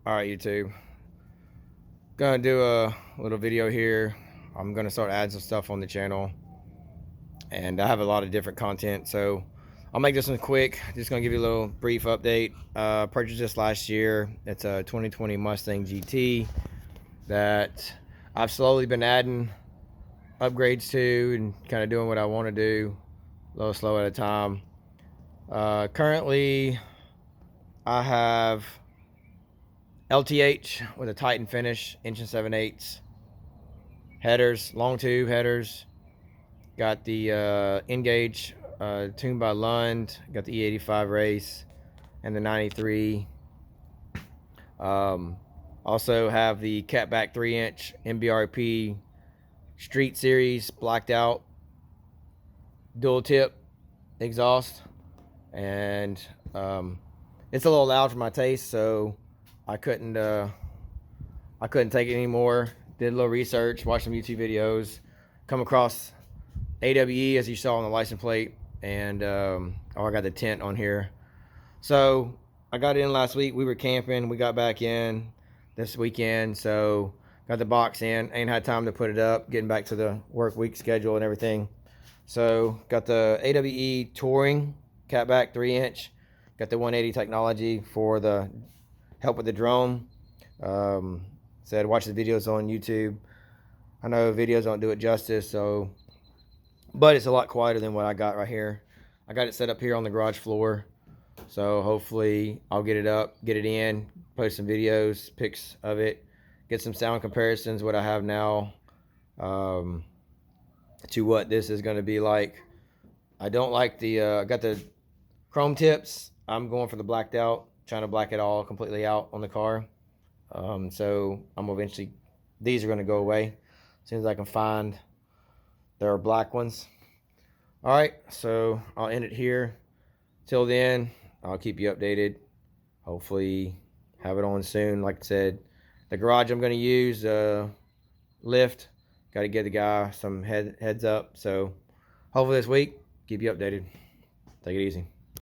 All right, YouTube. Gonna do a little video here. I'm gonna start adding some stuff on the channel, and I have a lot of different content, so I'll make this one quick. Just gonna give you a little brief update. Purchased this last year. It's a 2020 Mustang GT that I've slowly been adding upgrades to and kind of doing what I want to do, a little slow at a time. Currently, I have LTH with a Titan finish, inch and 7/8 headers, long tube headers. Got the N-Gage tuned by Lund. Got the E85 race and the 93. Also have the catback 3-inch MBRP Street Series blacked out dual tip exhaust, and it's a little loud for my taste, so I couldn't take it anymore. Did a little research, watched some YouTube videos, come across AWE as you saw on the license plate, and I got the tent on here. So I got in last week. We were camping. We got back in this weekend, so got the box in. Ain't had time to put it up, getting back to the work week schedule and everything. So got the AWE Touring catback 3-inch. Got the 180 technology for the help with the drone. Said watch the videos on YouTube. I know videos don't do it justice, but it's a lot quieter than what I got right here. I got it set up here on the garage floor, so hopefully I'll get it up, get it in, post some videos, pics of it, get some sound comparisons, what I have now to what this is going to be like. I don't like the I got the chrome tips. I'm going for the blacked out, trying to black it all completely out on the car. So I'm eventually, these are going to go away as soon as I can find their black ones. All right, so I'll end it here. Till then, I'll keep you updated. Hopefully have it on soon. Like I said, the garage I'm going to use lift. Got to give the guy some heads up. So hopefully this week, keep you updated. Take it easy.